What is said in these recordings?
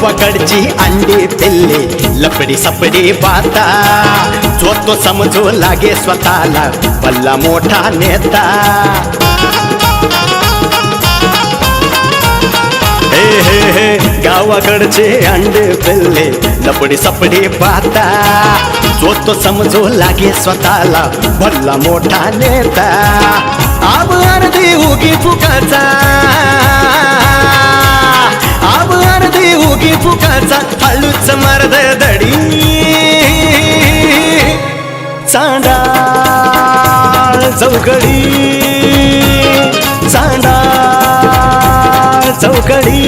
गावाकडची अंडी पिल्ले लपडी सपडी बाता जो तो समजू लागे स्वतःला भल्ला मोठा नेता हे हे हे गावाकडचे अंडे पिल्ले लपडी सपडी पाहता जो तो समजू लागे स्वतःला भल्ला मोठा नेता आब अर्धी उगी फुकाचा आब अर्धी उगी फुकाचा हळूच मर्द दडी चांडाळ चौकडी चांडाळ चौकडी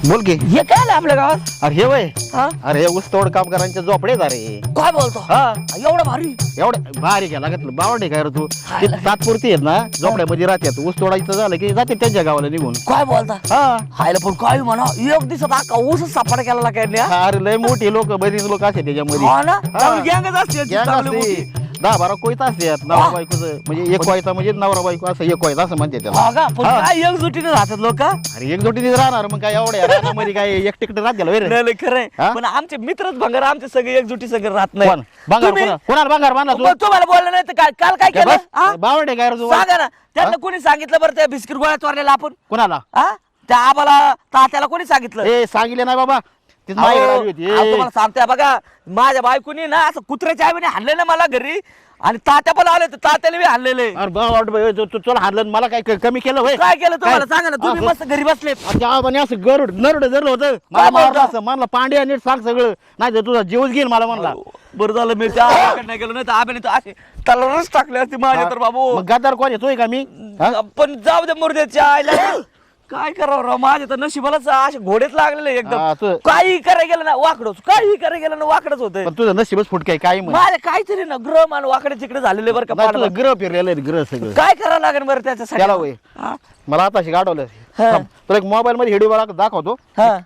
बोल की हे काय आलं आपल्या गावात? अरे हे वय हा? अरे हे ऊसतोड कामगारांच्या झोपडे अरे काय बोलतो? हा एवढं भारी एवढं भारी घ्या लागत बावडे काय रे तू ते तात्पुरती आहेत ना झोपड्यामध्ये राहतात ऊस तोडायचं झालं की जाते त्यांच्या गावाला निघून काय बोलता? हा हायला पण काय म्हणा एक दिवसात अख्खा ऊसच सापडा केला काय अरे लय मोठी लोक बरीच लोक असतात त्याच्यामध्ये हा ना हा. गँगच असते गँग चांगली असते. मोठी. 10-12 कोयता असतात नवरा बायकोचं म्हणजे एक कोयता म्हणजे नवरा बायको असं एक कोयता असं म्हणते त्याला हा का पण हा. काय एकजुटीने राहतात लोक अरे एकजोटीने राहणार मग काय एवढ्या रानामध्ये काय एक तिकडे राहते नाही खरंय हा? पण आमचे मित्रच भंगार आमचे सगळे एकजुटी सगळे राहत नाही कोण भांगार तुम्ही- कोणाला भांगार बांधला तू पण तुम्हाला बोललं नाही तर काय काल काय केलं हा? बावडे काय रे तू सांगा ना त्यांना कोणी सांगितलं बरं त्या बिस्किट गोळ्या चोरलेला आपण कोणाला हा त्या आबाला तात्याला कोणी सांगितलं ए सांगितले नाही बाबा ती अहो, मागे राहिली होती अहो, तुम्हाला सांगतोय बघा माझ्या बायकोनी ना असं कुत्र्याच्या आईने हाणलं ना मला घरी आणि तात्या पण आले तर तात्याला बी हाणलेले अरे बाबा तुला हाणलं मला काय कमी केलं होय काय केलं तुम्हाला काय? सांगा ना तुम्ही असं- मस्त घरी बसले त्याने असं गरुड नरड धरलं होतं मला मारलं असं म्हणलं पांड्या नीट सांग सगळं नाही तर तुझा जीवच घेईल मला म्हणला बरं झालं मी त्या आबाकडे नाही गेलो नाही तर आबाने तर असे तलवारच टाकले असते माझ्या तर बाबू मग गद्दार कोण येतोय का मी हा? पण जाऊ दे मुर्द्याच्या आईला काय करावं राव माझ्या तर नशिबालाच असे घोडेच लागलेले हा, एकदम तू- काही करायला गेलं ना वाकडच काही करायला गेलं ना वाकडच होतंय पण तुझं नशीबच फुटकाय काय म्हण माझ्या काहीतरी ना ग्रह मान वाकडे तिकडे झालेले बरं का नाही, पांडवा. तुझं ग्रह फिरलेलं आहे, ग्रह सगळं काय करावं लागेल बरं त्याच्यासाठी त्याला होय हा? मला आता गाडवलं हा. तुला एक मोबाईल मध्ये व्हिडिओ दाखवतो हा.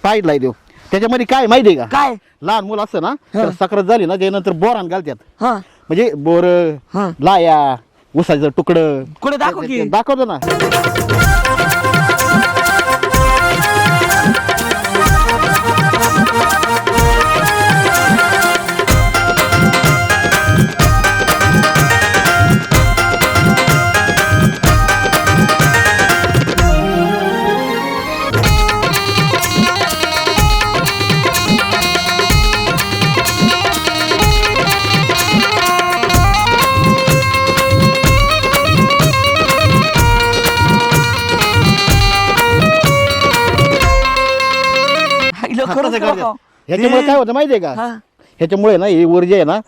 पाहिजे देऊ त्याच्यामध्ये काय माहितीये का काय लहान मुलं असतं ना तर सक्रात झाली ना त्यानंतर बोरान घालतात हा म्हणजे बोर हा. लाया उसाचं तुकडं कुठे दाखव की दाखवतो ना खरंच कसं दाखव. करतात? ह्याच्यामुळे काय होतं माहितीये का हा. ह्याच्यामुळे ना ही ऊर्जा आहे ना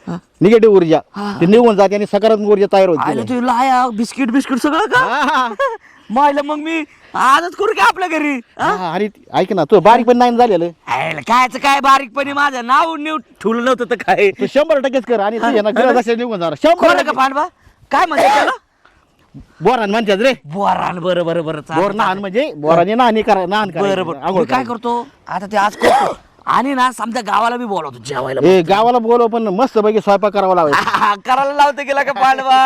निगेटिव्ह ऊर्जा ती निघून जाते आणि सकारात्मक ऊर्जा तयार आयला होते तू लाया बिस्किट बिस्किट सगळं का मायला मग मी आजच करू का आपल्या घरी हा? आणि ऐक ना तू बारीक पण नाही झालेलं आयला कायचं काय बारीकपणी माझं नाव नीव ठेवलं नव्हतं तर काय तू 100% कर आणि तुझ्या ना ग्रह दशा निघून जाणार खरं का 100% पांडवा काय म्हणते त्याला बोरान म्हणतात रे बोरान बरं बरं बरं चालतं, बोर नाहन म्हणजे बोराने नाहणी करा नाहन करा बरं बरं मी काय करतो आता ते आज करतो आणि ना समजा गावाला बी बोलवतो जेवायला ए गावाला बोलव पण मस्त पैकी स्वयंपाक करावा लागेल करायला लावतो गेला का पांडवा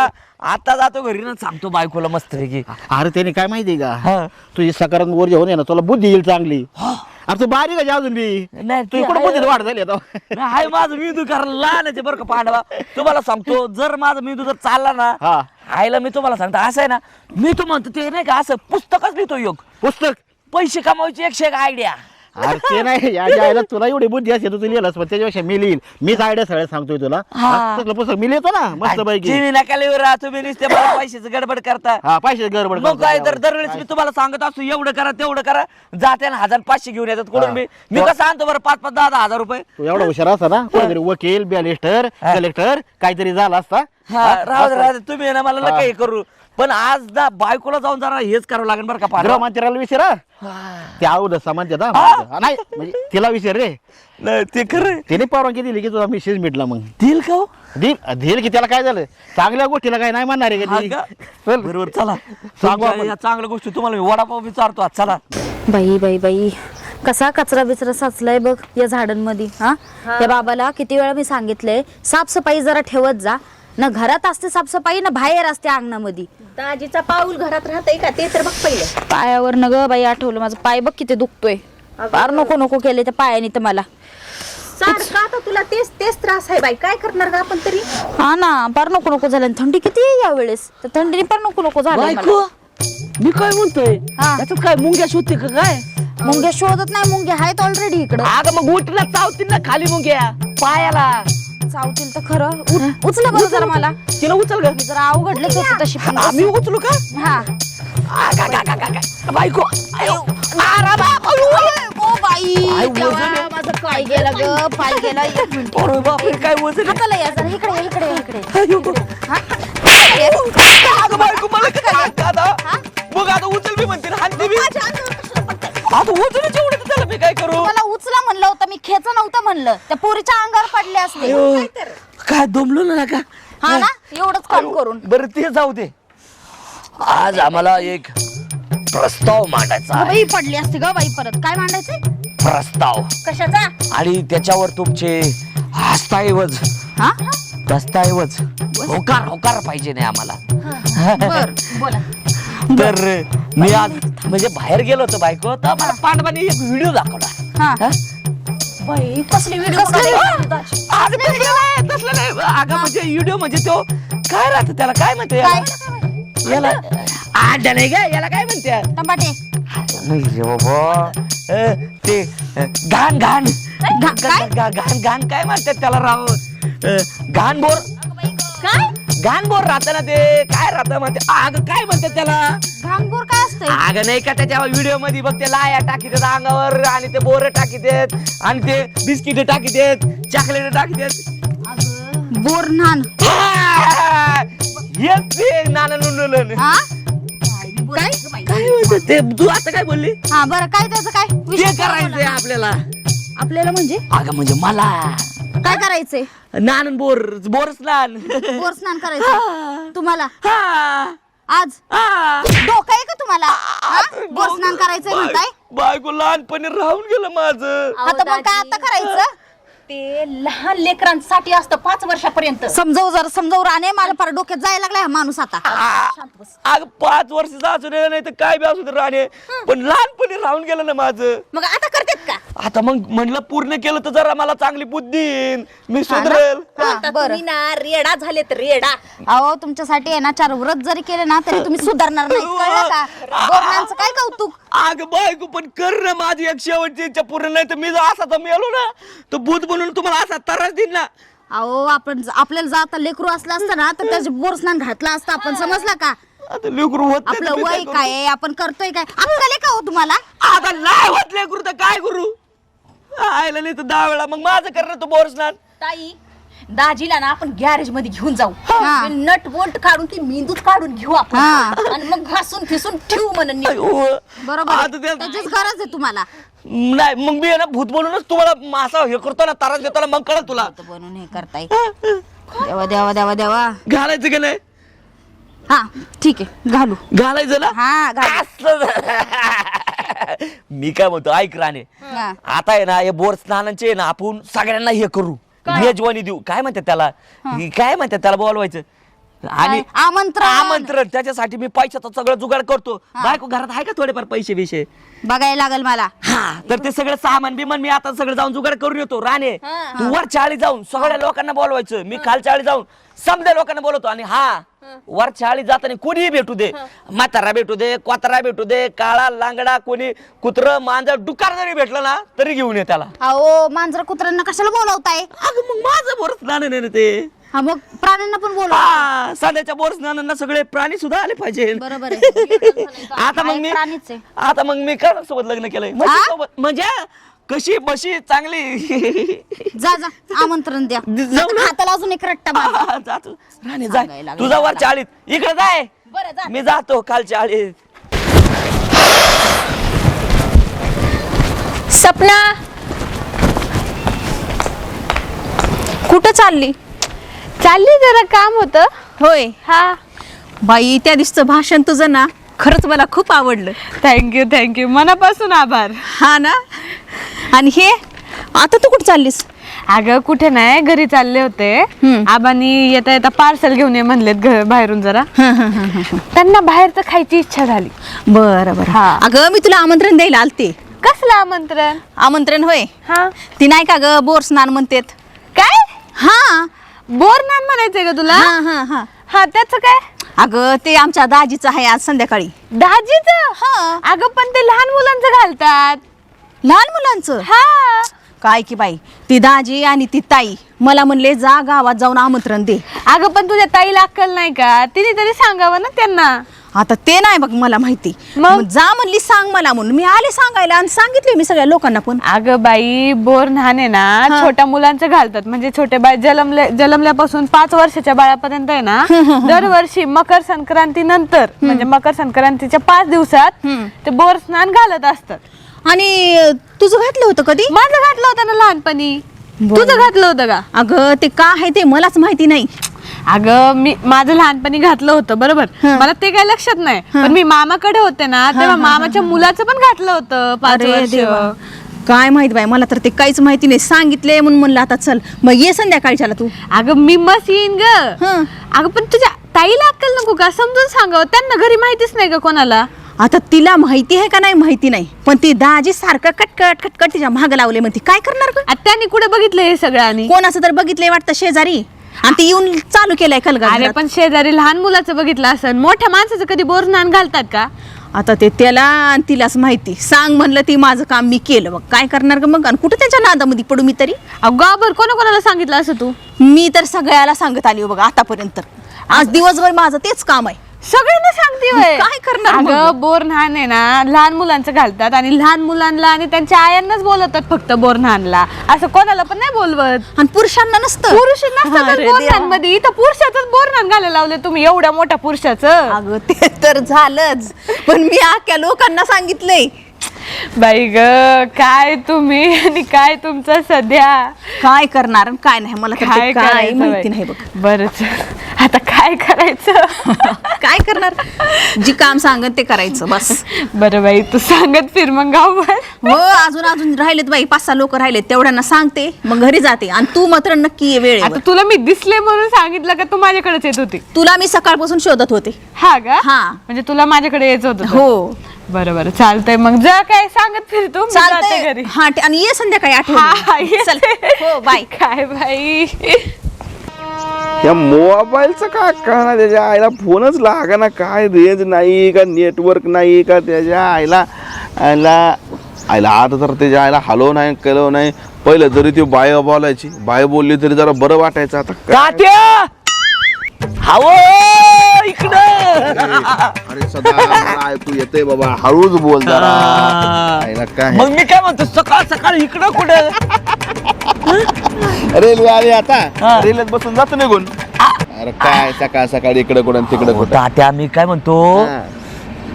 आता जातो घरी ना सांगतो बायकोला मस्त पैकी अरे त्याने काय माहितीये हा. का तुझी सकारात्मक ऊर्जा होणे ना तुला बुद्धी येईल चांगली अरे तू बारीक आहे अजून बी नाही तू ते इकडे आहे. बुद्धीत वाढ झाली आता नाही, हाय माझं मेंदू करायला लहान आहे ते बरं का पांडवा तुम्हाला सांगतो जर माझा मेंदू जर चालला ना हा आईला मी तुम्हाला सांगतो असं आहे ना मी तो म्हणतो ते नाही का असं पुस्तकच लिहितो योग पुस्तक पैसे कमावायची 101 आयडिया अरे ते नाही या जायला तुला एवढी बुद्धी असते तू लिहिलंस पण त्याच्यापेक्षा मी लिहिल मीच आयडिया सगळ्या सांगतोय तुला हा. तसलं पुस्तक मी लिहितो ना मस्त पैकी चिनी नका लिहू राहा तुम्ही नुसते मला पैशाचं गडबड करता हा पैसे गडबड मग काय तर दरवेळेस मी तुम्हाला सांगत असतो एवढं करा तेवढं करा जाते ना 1500 घेऊन येतात कुठून मी कसं आणतो बरं 5-5 10,000 रुपये तू एवढा हुशार असता ना कोणतरी वकील बॅरिस्टर कलेक्टर काहीतरी झाला असता हा राहू दे तुम्ही ना मला नका हे करू पण आज ना बायकोला जाऊन जरा हेच करावं लागेल बरं का पांडवा गृहमंत्र्याला विचारा ते आवड सामान्यत नाही म्हणजे तिला विचार रे नाही ते खरं तिने परवानगी दिली की तुझा मिसेस मिटला मग दिल का हो? धीर की त्याला काय झालं चांगल्या गोष्टीला काय नाही म्हणणार आहे हा का ती? का? चल. बरोबर चला सांगू आपण. या चांगल्या गोष्टी तुम्हाला मी वडापाव विचारतो आज चला बाई बाई बाई कसा कचरा बिचरा साचलाय बघ या झाडांमध्ये. हा त्या बाबाला किती वेळा मी सांगितलंय साफसफाई जरा ठेवत जा. ना घरात असते साफसफाई ना बाहेर असते अंगणामध्ये. दाजीचा पाऊल घरात राहतंय का ते तर बघ पहिलं. पायावर न ग बाई आठवलं माझं पाय बघ किती दुखतोय. फार नको नको केले त्या पायाने तर मला. सारखं आता तुला तेच तेच त्रास आहे बाई, काय करणार का आपण तरी. हा ना फार नको नको झालं. थंडी किती आहे या वेळेस तर थंडीने फार नको नको झालं बायको मी काय म्हणतोय हा. त्याच्यात काय मुंग्या शोधते का काय? मुंग्या शोधत नाही, मुंग्या आहेत ऑलरेडी इकडं. अगं मग उठला चावतील ना खाली मुंग्या पायाला. चावतील तर खरं. उचला बरं जरा मला. तिला उचल ग. मी जरा अवघडलेच होते तशी पण. आम्ही उचलू का? हा बायको ओ बाई काय तेव्हा वजन आहे? माझं पाय गेला ग, पाय गेला. एक मिनिट अरे बापरे काय वजन आहे? हाताला या जरा. इकडे इकडे इकडे. हा? अगं बायको मला काय आता मग आता उचल मी म्हणते हाणते मी आता उचलच एवढं तर त्याला मी काय करू? मला उचला म्हणलं होतं मी, खेचा नव्हतं म्हणलं. त्या पोरीच्या अंगावर पडले असते. अयो, काय दमलो ना का? हा ना एवढंच काम करून. बरं ते जाऊ दे. आज आम्हाला एक प्रस्ताव मांडायचा आहे. बाई पडली असते ग बाई. परत काय मांडायचंय? प्रस्ताव कशाचा? आणि त्याच्यावर तुमचे दस्तऐवज हा दस्तऐवज होकार होकार पाहिजे नाही आम्हाला. बर बोला. तर मी आज म्हणजे बाहेर गेलो होतो बायको तर मला पांडवाने एक व्हिडिओ दाखवला. हा हा? बाई कसली व्हिडिओ अगं तसलं नाही. अगं म्हणजे व्हिडिओ म्हणजे तो काय राहतं त्याला काय म्हणते याला आड्या नाही का याला काय म्हणते टमाटे. नाही रे बाबा ते घाण घाण घाण घाण काय म्हणतात त्याला राव घाण बोर काय घाण बोर राहतं ना ते काय राहतं म्हणते अगं काय म्हणतात त्याला घांगूर काय असतंय? अगं नाही का त्याच्या व्हिडिओ मध्ये बघ ते लाया टाकीत अंगावर आणि ते बोर टाकीत आणि ते बिस्किट टाकीत चॉकलेट टाकीत बोर नान. हेच ते नाना नुनून हा काय काय म्हणतात ते तू आता काय बोलली हा बरं काय त्याचं काय ते विषय काय करायचंय बोला? आपल्याला आपल्याला म्हणजे अगं म्हणजे मला काय करायचंय? नान बोर स्नान बोर स्नान करायचं तुम्हाला हा आज? डोकं आहे का तुम्हाला? हा? बोर स्नान करायचंय म्हणताय? बायको लहानपणी राहून गेलं माझं आता मग काय आता करायचं? ते लहान लेकरांसाठी असतं 5 वर्षापर्यंत. समजावू जरा समजावू. राणे मला फार डोक्यात जायला लागलाय हा माणूस आता. अगं 5 वर्षाचा असू दे नाही तर काय बी असू दे राणे पण लहानपणी राहून गेलं ना माझं. मग आता करतात का? आता मग म्हणलं पूर्ण केलं तर जरा मला चांगली बुद्धी येईन मी सुधरेल. हा, आता बरं. तुम्ही ना रेडा झालेत रेडा. अहो तुमच्यासाठी आहे ना 4 व्रत जरी केले ना तरी तुम्ही सुधारणार नाही कळलं का? बोरणांचं काय कौतुक. अगं बायको पण कर ना माझी एक शेवटची इच्छा पूर्ण नाही तर मी जर असा तर मेलो ना तर भूत बनून तुम्हाला असा त्रास देईन ना. अहो आपण आपल्याला जाता लेकरू असलं असतं ना तर त्याचे बोर स्नान घातलं असतं आपण. समजलं का? आता लेकरू होत नाही तर आपलं मी काय वय करू? काय आहे आपण करतोय काय अक्कल आहे का हो तुम्हाला? आता नाही होत लेकरू तर काय करू आयला नाही तर 10 वेळा मग माझं कर ना तू बोर स्नान. ताई दाजीला ना आपण गॅरेज मध्ये घेऊन जाऊ. हा. नट बोल्ट काढून की मेंदूच काढून घेऊ आपण हा. आणि मग घासून फिसून ठेवू म्हणून नीट. अयो. बरोबर आता आहे. त्या- त्याचीच गरज आहे तुम्हाला. नाही मग मी आहे ना भूत बनूनच तुम्हाला असा हे करतो ना त्रास देतो ना मग कळत तुला बनून हे करताय. देवा देवा देवा देवा. घालायचं की नाही हा ठीक आहे घालू. घालायचं ना हा घालू. असं. मी काय म्हणतो ऐक राणे हा. आता आहे ना हे बोर स्नानांचे आहे ना आपण सगळ्यांना हे करू मेजवानी देऊ काय म्हणतात त्याला काय म्हणतात त्याला बोलवायचं आणि काय? आमंत्रण. आमंत्रण त्याच्यासाठी मी पैशाचा सगळं जुगाड करतो. बायको घरात आहे का थोडेफार पैसे बिशे बघायला लागेल मला. हा तर ते सगळं सामान बिमान मी आता सगळं जाऊन जुगाड करून येतो. राणे तू वरच्या आळी जाऊन सगळ्या लोकांना बोलवायचं मी खालच्या आळी जाऊन समजा लोकांना बोलवतो. आणि हा वरच्या आळी जाताना कोणीही भेटू दे म्हातारा भेटू दे कोतारा भेटू दे काळा लांगडा कोणी कुत्र मांजर डुकार जरी भेटलं ना तरी घेऊन ये त्याला. अहो मांजर कुत्र्यांना कशाला बोलवताय? अगं मग माझं बोर स्नान नाही ना ते. हा मग प्राण्यांना पण बोलवा. हा सध्याच्या बोर स्नानांना सगळे प्राणी सुद्धा आले पाहिजे. बरोबर आहे. आता मग मी प्राणीच आहे. आता मग मी सोबत लग्न केलंय म्हशीसोबत. म्हणजे कशी बशी चांगली जा जा आमंत्रण द्या. जाऊ ना. हाताला अजून एक रट्टा बांधा. जातो राणे जाय सांगायला लागलं तुझा वरच्या आळीत इकडे जाय बरं जा. मी जातो खालच्या आळीत. सपना कुठं चालली? चालली जरा काम होतं. होय हा बाई त्या दिवशीचं भाषण तुझं ना खरंच मला खूप आवडलं. थँक्यू मनापासून आभार. हा ना. आणि हे आता तू कुठं चाललीस? अगं कुठे नाही, घरी चालले होते. आबांनी येता येता पार्सल घेऊन ये म्हणलेत बाहेरून जरा. त्यांना बाहेरचं खायची इच्छा झाली. बरं बरं. हा. अगं मी तुला आमंत्रण द्यायला आलते. कसलं आमंत्रण? आमंत्रण होय, हा ती नाही का ग बोर स्नान म्हणतेत. काय? हा बोरनान म्हणायचंय का तुला? हा हा हा. हा त्याचं काय? अगं ते आमच्या दाजीचं आहे आज संध्याकाळी. दाजीचं? हा. अगं पण ते लहान मुलांचं घालतात. लहान मुलांचं हा. काय की बाई, ती दाजी आणि ती ताई मला म्हणले जा गावात जाऊन आमंत्रण दे. अगं पण तुझ्या ताईला अक्कल नाही का? तिने तरी सांगावं ना त्यांना. आता ते नाही बघ मला माहिती. मग? मग जा म्हणली सांग मला म्हणून मी आले सांगायला आणि सांगितले मी सगळ्या लोकांना पण. अगं बाई बोर न्हाणे ना छोट्या मुलांचं घालतात. म्हणजे छोटे बाळ जन्मल्यापासून 5 वर्षाच्या बाळापर्यंत आहे ना दरवर्षी मकर संक्रांती नंतर म्हणजे मकर संक्रांतीच्या 5 दिवसात ते बोर स्नान घालत असतात. आणि तुझं घातलं होतं कधी? माझं घातलं होतं ना लहानपणी. तुझं घातलं होतं का? अगं ते का आहे ते मलाच माहिती नाही. अगं मी माझं लहानपणी घातलं होतं बरोबर. मला ते काही लक्षात नाही, पण मी मामाकडे होते ना तेव्हा मामाच्या मुलाचं पण घातलं होतं 5 अरे वर्ष. देवा. काय माहित बाई, मला तर ते काहीच माहिती नाही. सांगितले म्हणून म्हणलं आता चल मग ये संध्याकाळच्याला तू. अगं मी मस्त येईन ग. अगं पण तुझ्या ताईला अक्कल नको का? समजून सांगावं, त्यांना घरी माहितीच नाही का कोणाला. आता तिला माहिती आहे का नाही माहिती नाही, पण ती दाजी सारखं कटकट कटकट तिच्या महाग लावले म्हणते. काय करणार ग? आता त्यांनी कुठे बघितलं हे सगळं? आणि कोणाचं तर बघितलंय वाटतं शेजारी, आणि ती येऊन चालू केलंय खलगा. अरे पण शेजारी लहान मुलाचं बघितलं असं, मोठ्या माणसाचं कधी बोर स्नान घालतात का? आता ते त्याला आणि तिलाच माहिती. सांग म्हणलं ती माझं काम मी केलं बघ. काय करणार ग मग? आणि कुठं त्यांच्या नादामध्ये पडू मी तरी? गावभर कोणाला सांगितलं असं तू? मी तर सगळ्याला सांगत आली बघ आतापर्यंत. आज दिवसभर माझं तेच काम आहे. सगळ्यांना सांगते होय. काय करणार मग? अगं बोर न्हाण आहे ना लहान मुलांचं घालतात आणि लहान मुलांना आणि त्यांच्या आयांनाच बोलवतात फक्त बोर न्हाणला. असं कोणाला पण नाही बोलवत. आणि पुरुषांना नसतं. पुरुष नसतात अरे बोर देवा. मध्ये. इथं पुरुषाचंच बोर न्हाण घालायला लावले तुम्ही, एवढ्या मोठ्या पुरुषाचं. अगं ते तर झालंच, पण मी अख्ख्या लोकांना सांगितलंय. बाई ग काय तुम्ही आणि काय तुमचं सध्या. काय करणार आणि काय नाही मला तर ते काय माहिती नाही बघ. बरंच आता काय करायचं? काय करणार, जी काम सांगत ते करायचं बस. बरं बाई तू सांगत फिर मग गावभर. हो अजून राहिलेत बाई, 5-6 लोक राहिलेत, तेवढ्यांना सांगते मग घरी जाते. आणि तू मात्र नक्की ये वेळेवर. आता तुला मी दिसले म्हणून सांगितलं का तू माझ्याकडेच येत होती? तुला मी सकाळपासून शोधत होते. हा का? हा. म्हणजे तुला माझ्याकडे यायचं होतं? हो बरं बरं चालतंय मग जा काय सांगत फिर तू. मी जाते चालतंय. घरी. हा आणि ये संध्याकाळी हा, आठवण. चल हो बाय. काय बाई या मोबाईलचं काय कळणार, त्याच्या आईला फोनच लागा ना. काय रेंज नाही का नेटवर्क नाही का त्याच्या आईला आईला आता तर त्याच्या आईला हलव नाही केलं नाही. पहिलं जरी ती बाय बोलायची, बाय बोलली तरी जरा बरं वाटायचं. आता तात्या हाव इकडं. अरे सदा मला ऐकू येते बाबा, हळूच बोल जरा. आईला काय मग मी काय म्हणतो सकाळ सकाळ इकडं कुठं? रेल्वे आली आता, रेल्वेत बसून जातो निघून. अरे काय सकाळ सकाळी इकडे कुठं तिकडे कुठं. तात्या मी काय म्हणतो,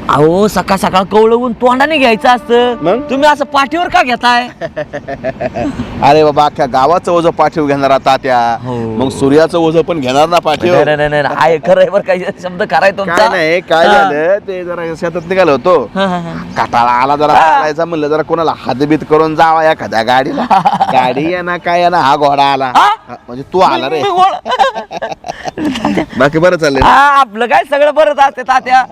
अहो सकाळ सकाळ कवळवून तोंडाने घ्यायचं असतं, मग? तुम्ही असं पाठीवर का घेताय? अरे बाबा अख्ख्या गावाचं ओझं पाठीव घेणार तात्या, हो. मग सूर्याचं ओझं पण घेणार ना पाठीव. नाही आहे खरंय बरं, काही शब्द कराय काय तुमचा. नाही, काय झालं ते जरा शेतात निघालो होतो, काटाळा आला जरा चालायचा, म्हणलं जरा कोणाला हातबीत करून जावा एखाद्या गाडीला. गाडी आहे ना काय आहे ना, हा घोडा आला. म्हणजे तू आला रे. बाकी बरं चाललंय ना? आपलं काय सगळं बरंच असते तात्या.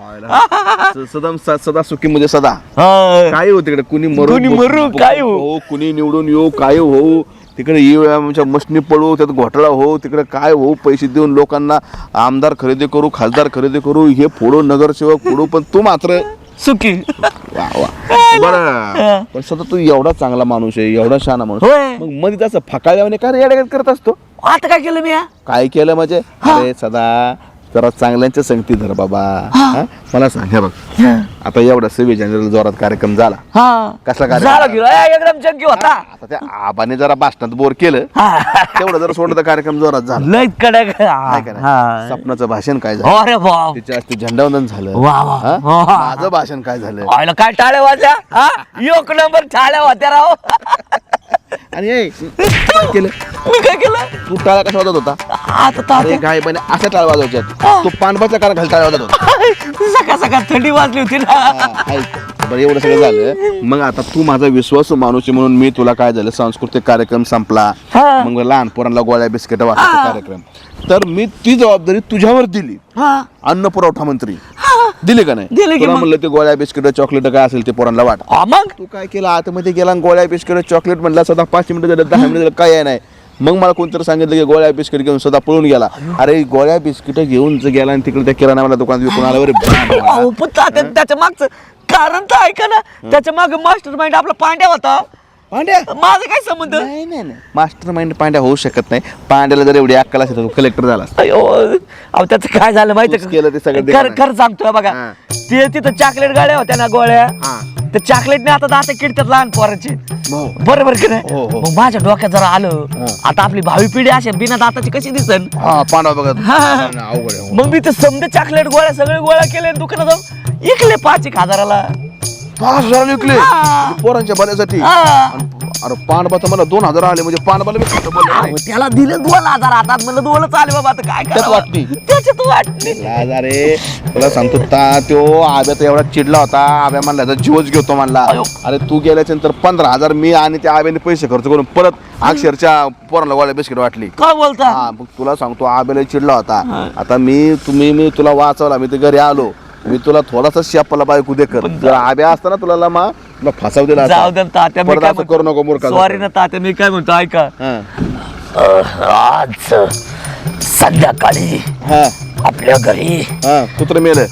सदा सुखी म्हणजे सदा. काय हो तिकडे, कुणी मरू काय हो. कुणी निवडून येऊ काय हो, तिकडे येऊ आमच्या मशनी पडू, त्यात घोटाळा हो, तिकडे काय हो, पैसे देऊन लोकांना आमदार खरेदी करू, खासदार खरेदी करू, हे फोडू, नगरसेवक फोडू, पण तू मात्र सुखी. वा वा. बरं पण सदा तू एवढा चांगला माणूस आहे, एवढा शहाणा माणूस, होय. मग मध्ये त्याचं फकाळ्याने काय येड्यागत करत असतो? आता काय केलं मी? काय केलं म्हणजे? अरे सदा जरा चांगल्यांच्या संगती धर बाबा. हा? मला सांग, हे बघ आता एवढा 26 जानेवारीला जोरात कार्यक्रम झाला. कसला कार्यक्रम झाला की एकदम जग्गी होता. आता त्या आबाने जरा भाषणात बोर केलं, तेवढं जर सोडलं तर कार्यक्रम जोरात झाला. लय कडक. काय करायचं? स्वप्नाचं भाषण काय झालं? अरे बाप, तिच्या हस्ते झेंडावंदन झालं. वा वा. हा? माझं भाषण काय झालं? आयला काय टाळ्या वाजल्या, एक नंबर टाळ्या होत्या राव. आणि ए, काय केलं मी काय केलं? तू टाळ्या कशा वाजत होता? आता अरे काय पण अशा टाळ्या वाजवायच्यात, तू पानबाच्या कार घाल टाळ्या वाजत होता. सकाळ सकाळ थंडी वाजली होती ना. हा, ऐक. बरं एवढं सगळं झालं मग आता तू माझा विश्वास माणूस आहे म्हणून मी तुला काय झालं सांस्कृतिक कार्यक्रम संपला मग लहान पोरांना गोळ्या बिस्किट वाटायचा कार्यक्रम तर मी ती जबाबदारी तुझ्यावर दिली अन्न पुरवठा मंत्री दिली का नाही दिली की तुला मग. म्हणलं ते गोळ्या बिस्किट चॉकलेट काय असेल ते पोरांना वाट मग तू काय केलं आतमध्ये गेला आणि गोळ्या बिस्किट चॉकलेट म्हणला सदा 5 मिनिटं झालं 10 मिनिटं झालं काय आहे नाही मग मला कोणतरी सांगितलं की गोळ्या बिस्किट घेऊन सदा पळून गेला अरे गोळ्या बिस्किट घेऊन गेला आणि तिकडे त्या किराणा मला दुकानात विकून आला बरे अहो, पण त्याच्या मागचं कारण तर ऐका ना त्याच्या माग मास्टर माइंड आपला पांड्या होता पांड्या माझा काय संबंध नाही नाही नाही मास्टर माइंड पांड्या होऊ शकत नाही पांड्याला जर एवढी अक्कल असेल तर तो कलेक्टर झाला असता. अयो अहो त्याचं काय झालं माहिती तूच केलं ते सगळं खर देवानं. खर सांगतोय बघा हा. ते तिथं चॉकलेट गाड्या होत्या ना गोळ्या हा. त्या चॉकलेटने आता दात किडतात लहान पोरांचे हो. बरोबर की नाही हो, हो. मग माझ्या डोक्यात जरा आलं आता आपली भावी पिढी अशा बिना दाताची कशी दिसन हा पांडवा बघत हा. अवघड आहे. मग मी ते समजे चॉकलेट गोळ्या सगळे गोळ्या केले आणि दुकानात जाऊन इकले 5,000 5,000 विकले हा. पोरांच्या भल्यासाठी हा. अरे पांडवा तर मला 2,000 आले म्हणजे पांडवाला मी खोटं बोललो नाही. अहो, त्याला दिले 2,000 हातात म्हणलं 2 आले बाबा आता काय त्यात करावं? वाटणी. त्याच्यात वाटणी अरे तुला सांगतो तो आब्या तर एवढा चिडला होता आब्या म्हणला तर जीवच घेतो म्हणला अयो. अरे तू गेल्याच्या नंतर 15,000 मी आणि त्या आब्याने पैसे खर्च करून परत अक्षरच्या पोराला गोळ्या बिस्किट वाटली काय बोलता हा मग तुला सांगतो आब्याला चिडला होता आता मी तुला वाचवला मी ते घरी आलो मी तुला थोडासा शेपाला बायको दे कर जर आब्या असताना तुला फसाव दिला असता. जाऊ दे ना तात्या मी परत काय असं करू नको मूर्खा सॉरी ना तात्या मी काय म्हणतो ऐका हा आज संध्याकाळी हा आपल्या घरी हा कुत्र मेलं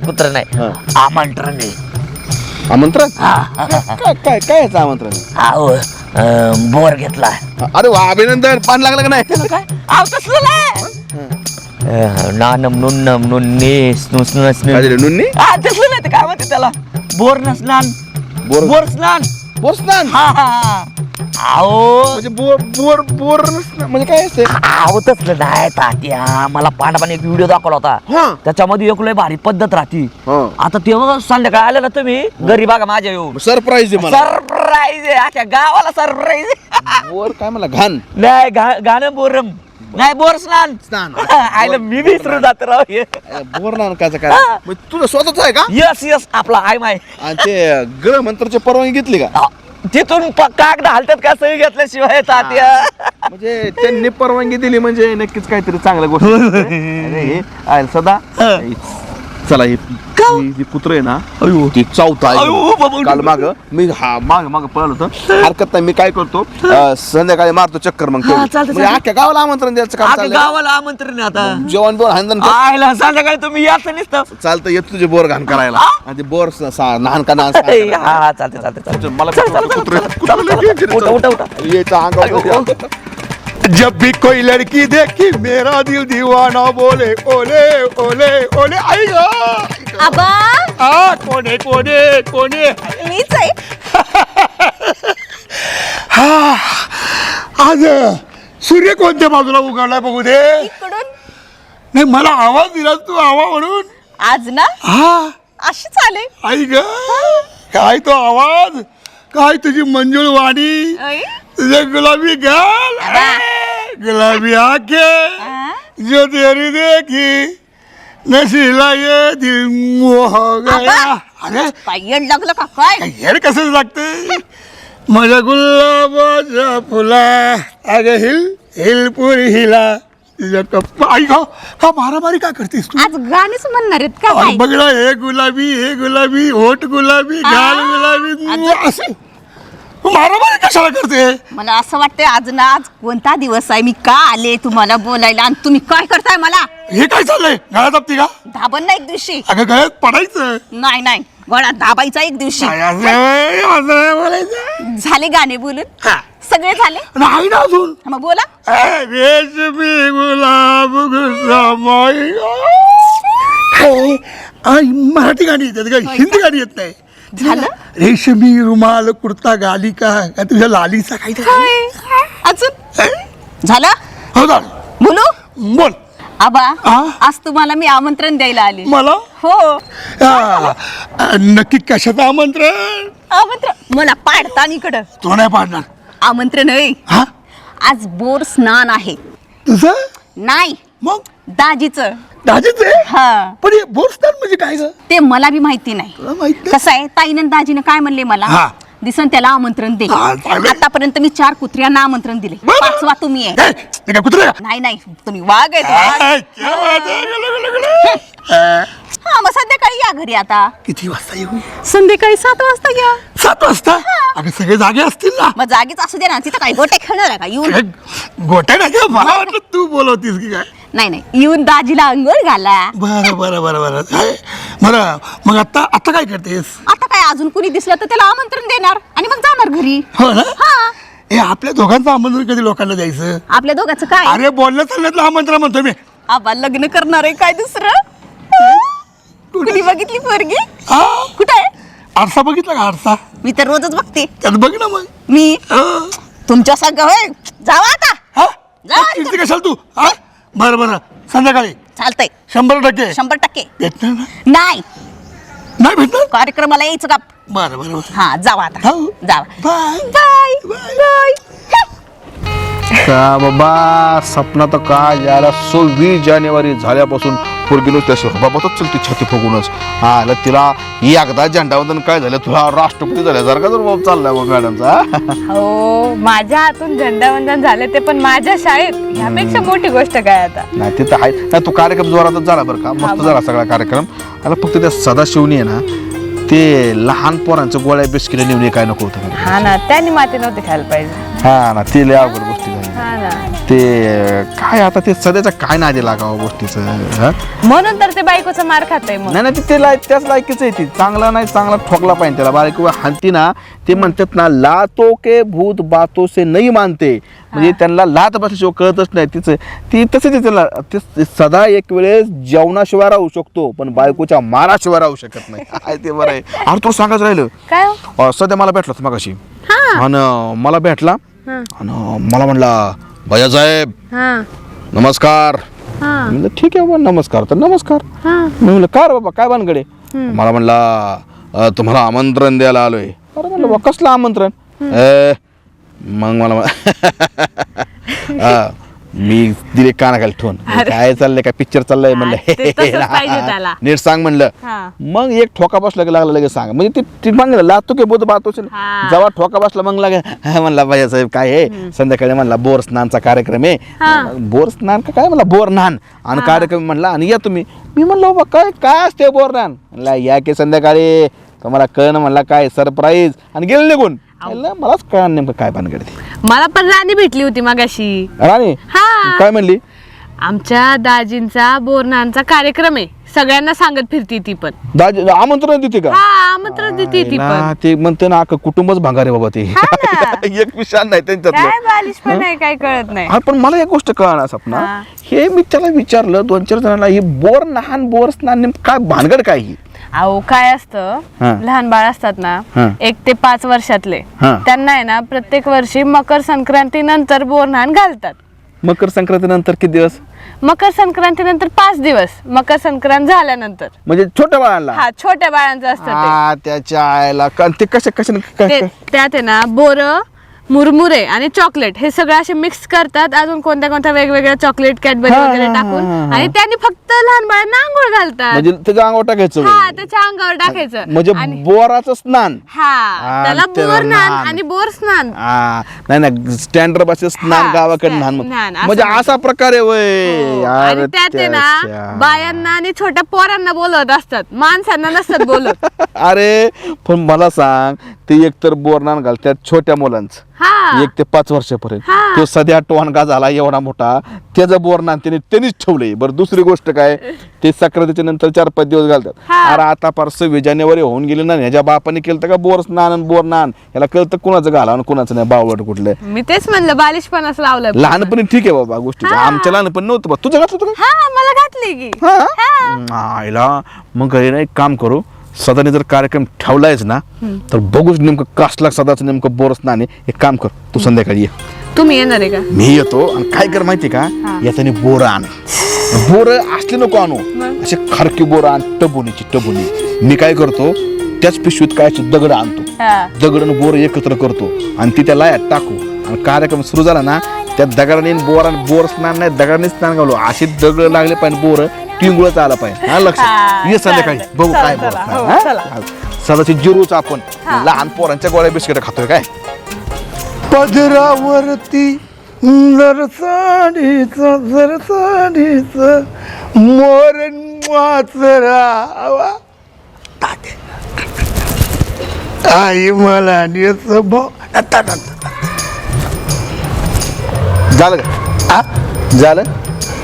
कुत्र नाही हा. आमंत्रण आहे आमंत्रण काय काय काय याचं आमंत्रण आहो बोर घेतला अरे वा अभिनंदन पान लागलं का नाही काय आव तसलं नाही नानम नुन्नम नुन्नीस नुसनस काय दिलं नुन्नी तसलं नाही ते काय म्हणते त्याला बोर स्नान बोर बोर स्नान बोसनान हा हा आहो म्हणजे बोर म्हणजे काय असते आहो तसलं नाही तात्या मला पांडवाने एक व्हिडिओ दाखवला होता हा. त्याच्यामध्ये एक लय भारी पद्धत राहते हा. आता तेव्हा संध्याकाळी आलं ना तुम्ही घरी बघा माझ्या येऊ सरप्राईज आहे मला सरप्राईज आहे अख्या गावाला सरप्राईज बोर काय मला घाण नाही गाणं बोरम नाही बोर स्नान स्नान. आयला मी विसरू जात राव बोर नानकाचं काय मग तुझं स्वतःच आहे का यस यस आपला आय माय आणि ते ग्रहमंत्राची परवानगी घेतली का तिथून कागद हालतात का सही घेतल्याशिवाय तात्या म्हणजे त्यांनी परवानगी दिली म्हणजे नक्कीच काहीतरी चांगल्या गोष्ट अरे हे आहे सदा चला ही कुत्र आहे ना ती चावता अयो, बाबा. काल माग माग पळालो होतं हरकत नाही मी काय करतो संध्याकाळी मारतो चक्कर मग तेवढी. चालतं, म्हणजे अख्ख्या गावाला आमंत्रण द्यायचं काम आता चाललंय. गावाला आमंत्रण आहे आता जेवण बोर हांदन आयला संध्याकाळी तुम्ही याचं नुसतं चालतं येत तुझे बोर घाण करायला आणि ते बोर नाहन का नाहन हा चालते चालते मला उठा उठा यायचं अंगावर जब भी कोई लड़की देखी मेरा दिल दीवाना बोले ओले ओले ओले आईगा आबा आ कोणे कोणे कोणे मीच आहे. हा आज सूर्य कोणत्या बाजूला उगवलाय बघू दे इकडून नाही मला आवाज दिला तू आवा म्हणून आज ना हा अशीच आले. आई ग काय तो आवाज काय तुझी मंजूळ वाणी ऐ? तुझे गुलाबी गाल गुलाबी आंखें जो तेरी देखी नशीला ये दिल मोह गया अरे काय येड लागलं का काय? हेर कसं लागते माझ्या गुलाबाच्या फुला अगं हिलपुरी हिला तुझ्या कप्पा आई गो का मारामारी का करतेस तू आज गाणीच म्हणणार आहेत का अरे काय? बघ ना हे गुलाबी होठ गुलाबी गाल गुलाबी असं मारामारी कशाला करते मला असं वाटतंय आज ना आज कोणता दिवस आहे मी का आले तुम्हाला बोलायला आणि तुम्ही काय करताय मला हे काय चाललंय गळ्यात आपती का धाबन ना एक दिवशी अगं गळ्यात पडायचं नाही नाही गळा दाबायचा एक दिवशी काय असं असं नाही बोलायचं झाले गाणे बोलून हा. सगळे झाले नाही ना अजून मग बोला रेशमी गुलाब गुलामाई आई मराठी गाणी येतात का हिंदी गाणी येत नाही झालं? रेशमी रुमाल कुर्ता गालिका का तुझ्या लालीचा काही अजून झालं हो झालं. बोलू बोल आबा आ? आज तुम्हाला मी आमंत्रण द्यायला आले. मला हो नक्की कशाचं आमंत्रण आमंत्रण मला पाडतान इकडं तो नाही पाडणार आमंत्रण आहे. हा आज बोर स्नान आहे. तुझं नाही मग दाजीचं. दाजीच आहे. हा पण हे बोरस्तान म्हणजे काय ग? ते मला बी माहिती नाही. तुला माहित नाही? कसं आहे ताईनं दाजीनं काय म्हणले मला, हा. दिसन त्याला आमंत्रण दे. हा, चालेल. आतापर्यंत मी 4 कुत्र्यांना आमंत्रण दिले, बरं. 5वा तुम्ही आहे. ए, ते काय कुत्रे का? नाही नाही तुम्ही वाघ आहे वाघ. ए, क्या बात आहे, गेलं. हा मग संध्याकाळी या घरी आता. किती वाजता येऊ? संध्याकाळी 7 वाजता या. 7 वाजता? अगं सगळे जागे असतील ना. मग जागीच असू दे ना, तिथं काय गोटे खेळणार आहे का येऊन? काय गोट्या नाही का? मला वाटलं तू बोलवतीस की काय. नाही नाही येऊन दाजीला अंघोळ घाला. बरं बरं बरं बरं काय? बरं मग आता आता काय करतेस? आता काय अजून कुणी दिसलं तर त्याला आमंत्रण देणार आणि मग जाणार घरी. हो ना? हा हे आपल्या दोघांचं आमंत्रण कधी लोकांना द्यायचं? आपल्या दोघांचं काय? अरे बोलणं चालण्यातलं आमंत्रण म्हणतो मी. आबा लग्न करणार आहे काय दुसरं? कुणी बघितली पोरगी? हा? कुठे आहे? आरसा बघितला का आरसा? मी तर रोजच बघते. त्यात बघ ना मग. मी हा? तुमच्या संग होय जावा आता. हा? जा. किती कशाल तू? हा? बरं बरं संध्याकाळी चालतंय 100%. 100%. भेटणार ना? नाही नाही भेटणार? कार्यक्रमाला यायचं का? बरं बरं बरं. हा जावा आता. हो. जावा. बाय. Bye bye. का बाबा सपना तर काय याला 26 जानेवारी झाल्यापासून पोरगी नुसत्या शोभाबातच चलती छाती फुगूनच. आला तिला एकदा झेंडावंदन काय झालं, तुला राष्ट्रपती झाल्यासारखा जर बाबा चाललाय बा मॅडमचा. हो माझ्या हातून झेंडावंदन झाले ते पण माझ्या शाळेत, ह्यापेक्षा मोठी गोष्ट काय आता. नाही ते तर आहे नाही, तो कार्यक्रम जोरातच झाला बरं का, मस्त झाला सगळा कार्यक्रम. मला फक्त त्या सदाशिवनी आहे ना ते लहान पोरांचं गोळ्या बिस्किट नेऊन काय नको होतं. हा ना त्यांनी माती नव्हती खायला पाहिजे. हा ना ते लय अवघड गोष्टी झाली. हा ना ते काय आता ते सध्याचा काय नादी लागावं गोष्टीचं. हा? म्हणून तर ते बायकोचा मार खातय मग. नाही नाही ते त्याच लायकीच आहे ती. चांगला नाही चांगला ठोकला पाहिजे त्याला. बारीक हानती ना ते म्हणतात ना लातो के भूत बातो से नाही मानते. म्हणजे त्यांना लात बसल्याशिवाय कळतच नाही तिचं. ती तसंच त्याला ते सदा एक वेळेस जेवणाशिवाय राहू शकतो पण बायकोच्या माराशिवाय राहू शकत नाही. आहे ते बरं आहे. अरे तुला सांगायचं राहिलं काय हो? सध्या मला भेटला होता मगाशी आणि मला भेटला आणि मला म्हणला भैयासाहेब नमस्कार. म्हणलं ठीक आहे बाबा नमस्कार तर नमस्कार. मी म्हणलं काय रे बाबा काय भानगडे? मला म्हणला तुम्हाला आमंत्रण द्यायला आलोय. अरे म्हणलं बा कसलं आमंत्रण? मग मला मी दिले कानाखाली ठेवून काय चाललंय काय पिक्चर चाललंय म्हणलं नीट सांग म्हणलं. मग एक ठोका बसला की लागला लगेच सांग म्हणजे ते म्हणलं लातो की बोध बातो जेव्हा ठोका बसला मग लागे म्हणला भैया साहेब काय आहे संध्याकाळी म्हणला बोर स्नानचा कार्यक्रम आहे. बोर स्नान का काय म्हणला बोर नान आणि कार्यक्रम म्हणला आणि या तुम्ही. मी म्हणलो बाबा काय काय असते बोर नान म्हणला या की संध्याकाळी तुम्हाला कळणं म्हणला काय सरप्राईज आणि गेलं निघून. मलाच कळणार नेमकं काय भानगड. मला पण राणी भेटली होती मगाशी. राणी काय म्हणली? आमच्या दाजींचा बोरनांचा कार्यक्रम आहे सगळ्यांना सांगत फिरती ती पण. दाजी आमंत्रण देते का? हा आमंत्रण देते ती पण. ते म्हणते ना कुटुंबच भांगारे बाबा ते एक विषय नाही त्यांच्यात. काय बालिश पण आहे काय कळत नाही. हा पण मला एक गोष्ट कळणार सपना हे मी त्याला विचारलं 2-4 जणांना ही बोर लहान बोर स्नान काय भानगड काय ही? अहो काय असतं लहान बाळ असतात ना 1 ते 5 वर्षातले त्यांना आहे ना प्रत्येक वर्षी मकर संक्रांती नंतर बोरनान घालतात. मकर संक्रांती नंतर किती दिवस? मकर संक्रांती नंतर 5 दिवस. मकर संक्रांत झाल्यानंतर म्हणजे छोट्या बाळाला. हा छोट्या बाळांचं असतं हा त्याच्या आईला ते कशा त्यात आहे ना बोर मुरमुरे आणि चॉकलेट हे सगळं असे मिक्स करतात अजून कोणत्या कोणत्या वेगवेगळ्या चॉकलेट कॅडबरी वगैरे टाकून आणि त्यांनी फक्त लहान बाळांना आंघोळ घालतात. म्हणजे त्याच्या अंगावर टाकायचं. हा त्याच्या अंगावर टाकायचं म्हणजे बोराचं स्नान. हा त्याला बोर स्नान आणि बोर स्नान. नाही नाही स्टँडर्ड भाषेत स्नान गावाकडे लहान म्हणजे असा प्रकार आहे वय. आणि त्यात आहे ना बायांना आणि छोट्या पोरांना बोलवत असतात माणसांना नसतात बोलत. अरे पण मला सांग ते एकतर बोरनान घालतात छोट्या मुलांचं 1 ते 5 वर्षापर्यंत. तो सध्या टोनगा झाला एवढा मोठा त्याचं बोरनान त्यांनीच ठेवलंय. बरं दुसरी गोष्ट काय ते संक्रांतीच्या नंतर 4-5 दिवस घालतात. अरे आता फार 26 जानेवारी होऊन गेली ना ह्याच्या बापाने केलं का बोर स्नान आणि बोर नान याला कळतं कुणाचं घाला आणि कुणाचं नाही बावट कुठलं. मी तेच म्हणलं बालिशपणाच लावलं. लहानपणी ठीक आहे बाबा गोष्टी आमच्या लहानपणी नव्हतं बा. तुझं घातलं होतं हा मला घातली की आईला मग घरी ना एक काम करू सदाने जर कार्यक्रम ठेवलायच ना तर बघूच नेमकं कसला सदाचं नेमकं बोर स्नान आहे. एक काम कर तू संध्याकाळी ये. तुम्ही येणार आहे का? मी येतो आणि काय कर माहिती का याच्याने बोर आण. बोर असले नको आणू असे खारकी बोर आण टबुनी. मी काय करतो त्याच पिशवीत काय दगड आणतो दगड बोर एकत्र करतो आणि ती त्या लायात टाकू आणि कार्यक्रम सुरू झाला ना त्या दगडाने बोर स्नान नाही दगडाने स्नान घालू अशी दगड लागले पाहिजे बोर टिंगुळच आला पाहिजे हा लक्षात ये संध्याकाळी बघू काय बोर स्नान, हा? सदाची जिरूच आपण लहान पोरांच्या गोळ्या बिस्किट खातोय काय पदरावरती जर साडीच मोर माचरा आई मला झालं का आ? झालं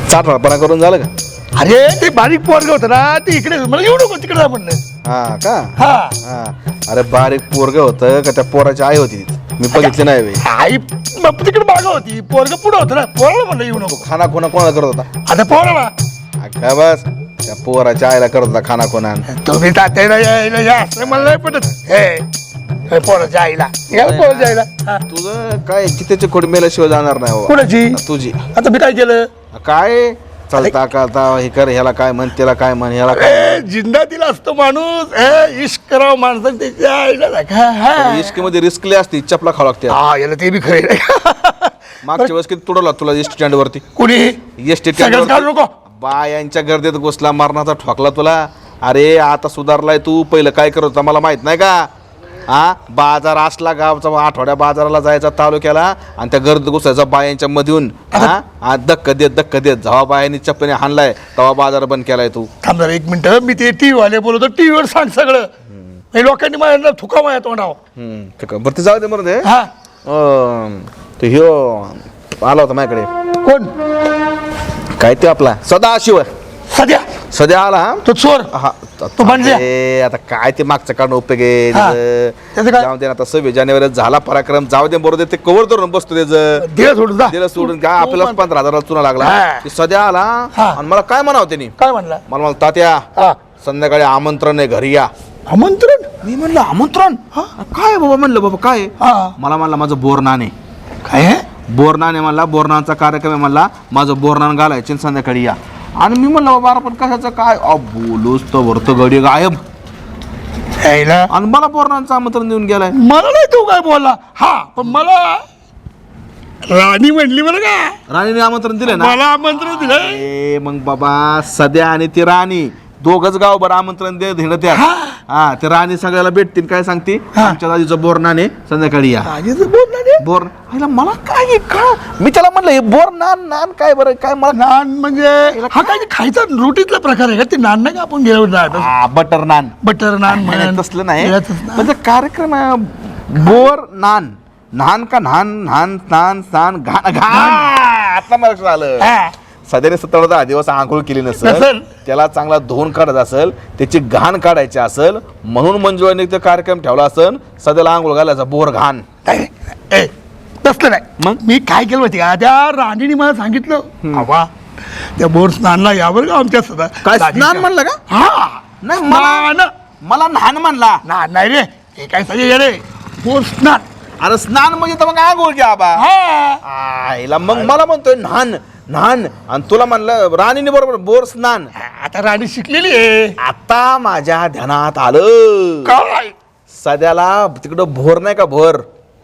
चाटपणा करून झालं का अरे ते बारीक पोरग होतं ना ते इकडे मला येऊ नको तिकडे जा म्हणलं हा का हा हा अरे बारीक पोरग होतं का त्या पोराची आई होती तिथे मी बघितले नाही बे. आई तिकडे मागं होती पोरग पुढे होतं ना पोराला म्हणलं येऊ नको खाना खुना कोणाला करत होता आता पोराला काय बस त्या पोराच्या आईला करत होता खाना खुना तुम्ही तात्याला यायला या असं मला नाही पटत हे पोराच्या आईला या पोराच्या आईला हा. तुझं काय चितेचे खोड मेल्याशिवाय जाणार नाही बाबा. कोणाची तुझी आता मी काय केलं काय चालता करता हे कर ह्याला काय म्हण त्याला काय म्हण ह्याला काय जिंदा दिला असतो माणूस इश्क करावं माणसं त्याच्या आईला इश्क मध्ये रिस्क लय असते चपला खावं लागते हा याला ते बी खरे मागच्या वेळेस किती तुडवला तुला एस स्टँड वरती कुणी एस टी सगळंच काढू नको बायांच्या गर्दीत घुसला मारणाचा ठोकला तुला अरे आता सुधारलाय तू पहिलं काय करत होता मला माहित नाही का हा बाजार असला गावचा आठवड्या बाजाराला जायचा तालुक्याला आणि त्या गर्दीत घुसायचा बायांच्या मधून हा धक्क देत जेव्हा बायांनी चप्पने हाणलाय तेव्हा बाजार बंद केलाय तू थांब जरा एक मिनिट मी ते टीव्ही वाले बोलतो टीव्हीवर सांग सगळं हे लोकांनी माझ्या थुका माझ्या तोंडावर बरं ते जाऊ दे बरं हा ते ह्यो आला होता माझ्याकडे कोण काय ते आपला सदाशिव सध्या सध्या आला हा तो चोर हा तो म्हणजे? ए, आता काय ते मागचं काढणं उपयोग आहे हा. त्याचं. त्याचं काय? जाऊ दे ना आता 26 जानेवारी झाला पराक्रम जाऊ दे बरोबर ते कवर धरून बसतो त्याचं दिलं सोडून जा दिलं सोडून काय आपल्याला 15,000 चुना लागला हा. की सध्या आला हा. आणि मला काय म्हणावं त्यांनी काय म्हणला मला तात्या हा संध्याकाळी आमंत्रण आहे घरी या आमंत्रण मी म्हणलं आमंत्रण काय बाबा म्हणलं बाबा काय हा मला म्हणलं माझं बोरनान आहे काय आहे? बोरनान आहे म्हणला बोरनानचा कार्यक्रम आहे म्हणला माझं बोरनान घालायचे आणि संध्याकाळी या आणि मी म्हणलं बाबा आपण कशाचं काय बोलूच तर भरतो गडी गायब यायला आणि मला बोरनानचं आमंत्रण देऊन गेलाय मला नाही तो काय बोलला हा पण मला राणी म्हणली बरं का राणीने आमंत्रण दिलं ना मला आमंत्रण दिलं ए मग बाबा सध्या आणि ती राणी दोघच गाव बरं आमंत्रण दे धिणं त्या हा ते राणी सगळ्याला भेटतील काय सांगते आमच्या दादीचं बोरनाने संध्याकाळी या राणीचं बोलला नाही बोर आईला मला काय मी त्याला म्हणलं हे बोर नान नान काय बरं काय मला नान म्हणजे हा काय खायचा रोटीतला प्रकार आहे का ते नान नाही का आपण गेल्यावर बटर नान बटर नान म्हण तसलं नाही तेलाचंच नान. म्हणजे कार्यक्रम आहे बोर नान नान का नान नान नान नान घाण घाण आता मला लक्षात आलं हा. सध्याने 17 दिवस आंघोळ केली नसेल नसेल. त्याला चांगला धुवून काढत असेल त्याची घाण काढायची असेल म्हणून मंजुळाने तो कार्यक्रम ठेवला असेल सध्याला आंघोळ घालायचा बोर घाण काय ए तसलं नाही मग? मी काय केलं माहिती का त्या राणीने मला सांगितलं आवा त्या बोर स्नानला यावर का आमच्या सदा काय स्नान म्हणलं का हा नाही स्नान मला नान म्हणला नान नाही रे हे काय सगळे रे बोर स्नान अरे स्नान म्हणजे तर मग आंघोळ घ्या बा हा आईला मग मला म्हणतोय नान नान आणि तुला म्हणलं राणीने बरोबर बोर स्नान आता राणी शिकलेली आहे आता माझ्या ध्यानात आलं काय सध्याला तिकडं भोर नाही का भोर